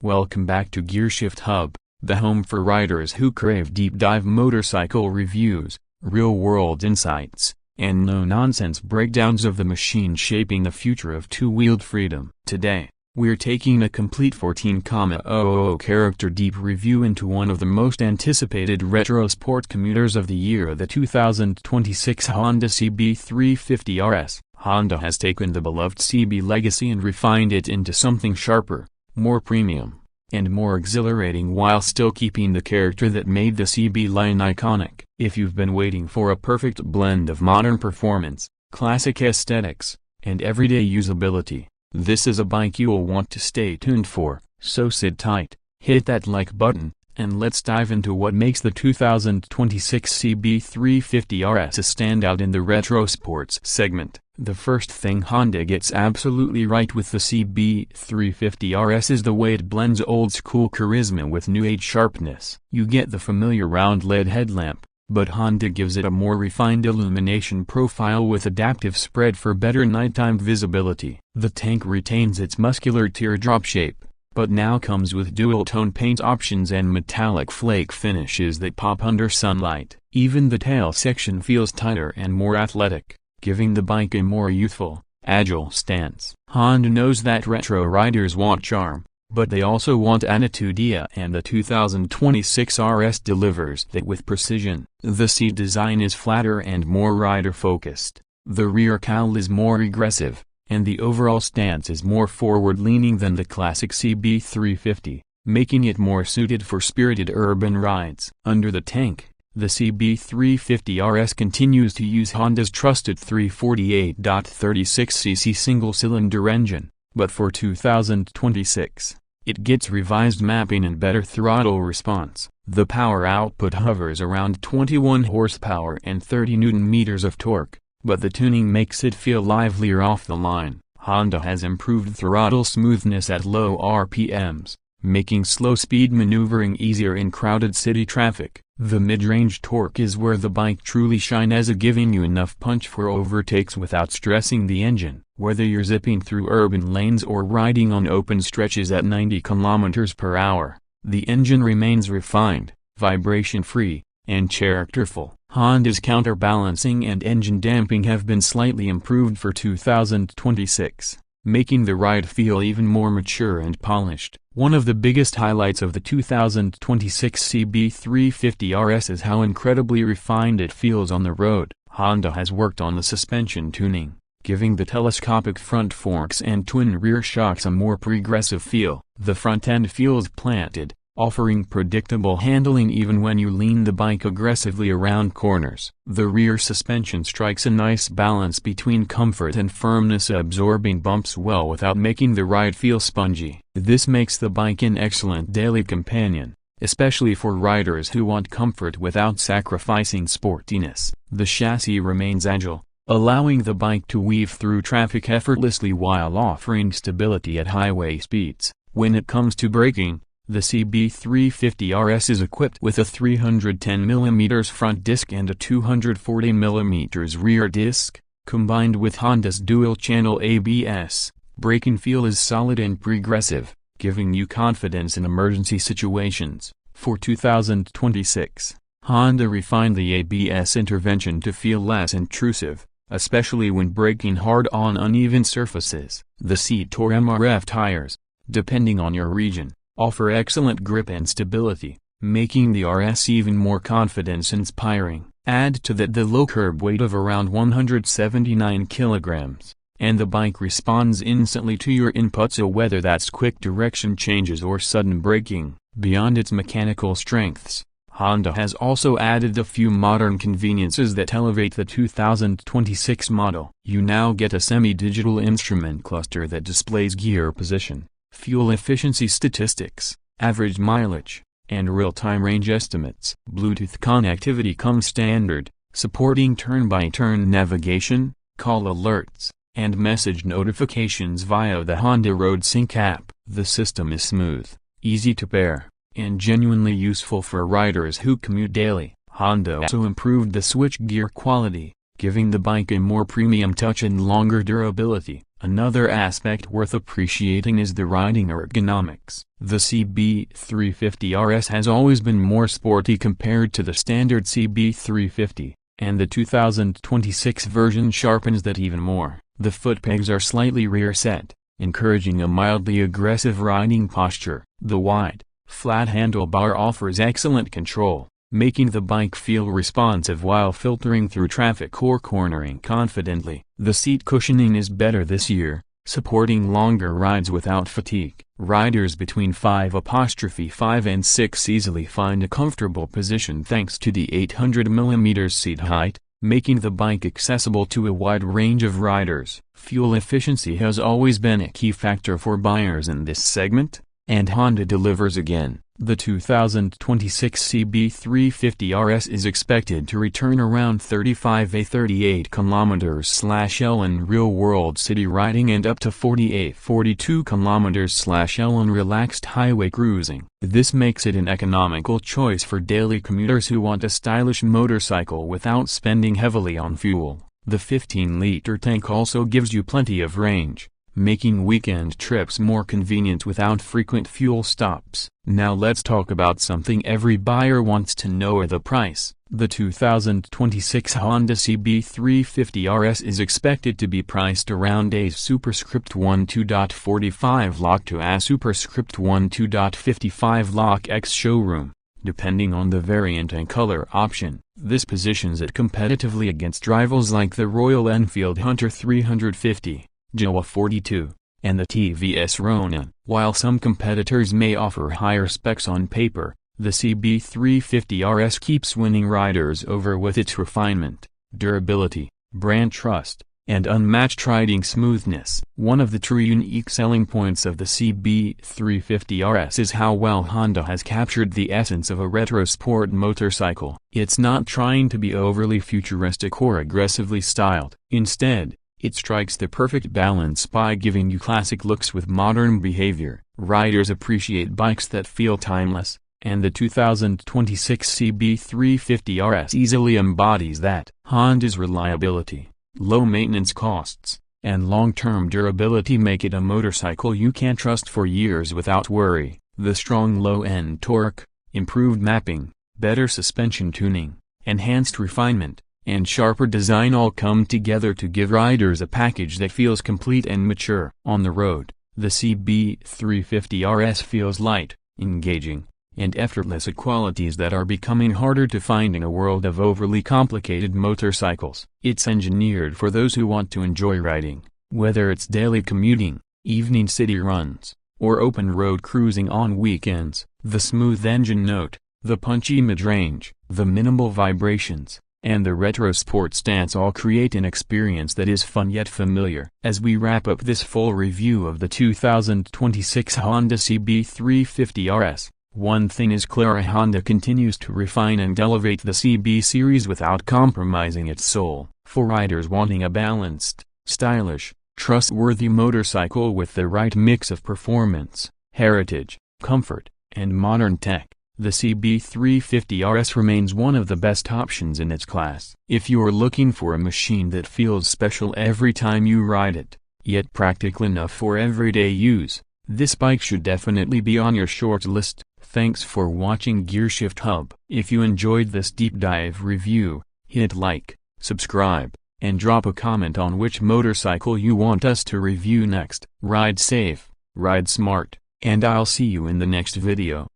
Welcome back to Gearshift Hub, the home for riders who crave deep dive motorcycle reviews, real-world insights, and no-nonsense breakdowns of the machine shaping the future of two-wheeled freedom. Today, we're taking a complete 14,000 character deep review into one of the most anticipated retro sport commuters of the year, the 2026 Honda CB350RS. Honda has taken the beloved CB legacy and refined it into something sharper, more premium, and more exhilarating, while still keeping the character that made the CB line iconic. If you've been waiting for a perfect blend of modern performance, classic aesthetics, and everyday usability, this is a bike you'll want to stay tuned for. So sit tight, hit that like button, and let's dive into what makes the 2026 CB350RS stand out in the retro sports segment. The first thing Honda gets absolutely right with the CB350RS is the way it blends old-school charisma with new-age sharpness. You get the familiar round LED headlamp, but Honda gives it a more refined illumination profile with adaptive spread for better nighttime visibility. The tank retains its muscular teardrop shape, but now comes with dual-tone paint options and metallic flake finishes that pop under sunlight. Even the tail section feels tighter and more athletic, giving the bike a more youthful, agile stance. Honda knows that retro riders want charm, but they also want attitude, and the 2026 RS delivers that with precision. The seat design is flatter and more rider-focused, the rear cowl is more aggressive, and the overall stance is more forward-leaning than the classic CB350, making it more suited for spirited urban rides. Under the tank, the CB350RS continues to use Honda's trusted 348.36cc single-cylinder engine, but for 2026, it gets revised mapping and better throttle response. The power output hovers around 21 horsepower and 30 Nm of torque, but the tuning makes it feel livelier off the line. Honda has improved throttle smoothness at low RPMs, making slow-speed maneuvering easier in crowded city traffic. The mid-range torque is where the bike truly shines, giving you enough punch for overtakes without stressing the engine. Whether you're zipping through urban lanes or riding on open stretches at 90 km/h, the engine remains refined, vibration-free, and characterful. Honda's counterbalancing and engine damping have been slightly improved for 2026, making the ride feel even more mature and polished. One of the biggest highlights of the 2026 CB350RS is how incredibly refined it feels on the road. Honda has worked on the suspension tuning, giving the telescopic front forks and twin rear shocks a more progressive feel. The front end feels planted, offering predictable handling even when you lean the bike aggressively around corners. The rear suspension strikes a nice balance between comfort and firmness, absorbing bumps well without making the ride feel spongy. This makes the bike an excellent daily companion, especially for riders who want comfort without sacrificing sportiness. The chassis remains agile, allowing the bike to weave through traffic effortlessly while offering stability at highway speeds. When it comes to braking, the CB350RS is equipped with a 310mm front disc and a 240mm rear disc. Combined with Honda's dual-channel ABS, braking feel is solid and progressive, giving you confidence in emergency situations. For 2026, Honda refined the ABS intervention to feel less intrusive, especially when braking hard on uneven surfaces. The Seat or MRF tires, depending on your region, offer excellent grip and stability, making the RS even more confidence-inspiring. Add to that the low curb weight of around 179 kilograms, and the bike responds instantly to your inputs, whether that's quick direction changes or sudden braking. Beyond its mechanical strengths, Honda has also added a few modern conveniences that elevate the 2026 model. You now get a semi-digital instrument cluster that displays gear position, fuel efficiency statistics, average mileage, and real-time range estimates. Bluetooth connectivity comes standard, supporting turn-by-turn navigation, call alerts, and message notifications via the Honda Road Sync app. The system is smooth, easy to pair, and genuinely useful for riders who commute daily. Honda also improved the switch gear quality, giving the bike a more premium touch and longer durability. Another aspect worth appreciating is the riding ergonomics. The CB350RS has always been more sporty compared to the standard CB350, and the 2026 version sharpens that even more. The foot pegs are slightly rear set, encouraging a mildly aggressive riding posture. The wide, flat handlebar offers excellent control, making the bike feel responsive while filtering through traffic or cornering confidently. The seat cushioning is better this year, supporting longer rides without fatigue. Riders between 5'5" and 6" easily find a comfortable position thanks to the 800mm seat height, making the bike accessible to a wide range of riders. Fuel efficiency has always been a key factor for buyers in this segment, and Honda delivers again. The 2026 CB350RS is expected to return around 35–38 km/L in real-world city riding and up to 48–42 km/L in relaxed highway cruising. This makes it an economical choice for daily commuters who want a stylish motorcycle without spending heavily on fuel. The 15-liter tank also gives you plenty of range, making weekend trips more convenient without frequent fuel stops. Now let's talk about something every buyer wants to know: the price. The 2026 Honda CB350RS is expected to be priced around a superscript 12.45 lakh to a superscript 12.55 lakh ex showroom, depending on the variant and color option. This positions it competitively against rivals like the Royal Enfield Hunter 350, Jawa 42, and the TVS Ronin. While some competitors may offer higher specs on paper, the CB350RS keeps winning riders over with its refinement, durability, brand trust, and unmatched riding smoothness. One of the true unique selling points of the CB350RS is how well Honda has captured the essence of a retro sport motorcycle. It's not trying to be overly futuristic or aggressively styled. Instead, it strikes the perfect balance by giving you classic looks with modern behavior. Riders appreciate bikes that feel timeless, and the 2026 CB350RS easily embodies that. Honda's reliability, low maintenance costs, and long-term durability make it a motorcycle you can trust for years without worry. The strong low-end torque, improved mapping, better suspension tuning, enhanced refinement, and sharper design all come together to give riders a package that feels complete and mature. On the road, the CB350RS feels light, engaging, and effortless, qualities that are becoming harder to find in a world of overly complicated motorcycles. It's engineered for those who want to enjoy riding, whether it's daily commuting, evening city runs, or open road cruising on weekends. The smooth engine note, the punchy mid-range, the minimal vibrations, and the retro sport stance all create an experience that is fun yet familiar. As we wrap up this full review of the 2026 Honda CB350RS, one thing is clear: Honda continues to refine and elevate the CB series without compromising its soul. For riders wanting a balanced, stylish, trustworthy motorcycle with the right mix of performance, heritage, comfort, and modern tech, the CB350RS remains one of the best options in its class. If you're looking for a machine that feels special every time you ride it, yet practical enough for everyday use, this bike should definitely be on your short list. Thanks for watching Gearshift Hub. If you enjoyed this deep dive review, hit like, subscribe, and drop a comment on which motorcycle you want us to review next. Ride safe, ride smart, and I'll see you in the next video.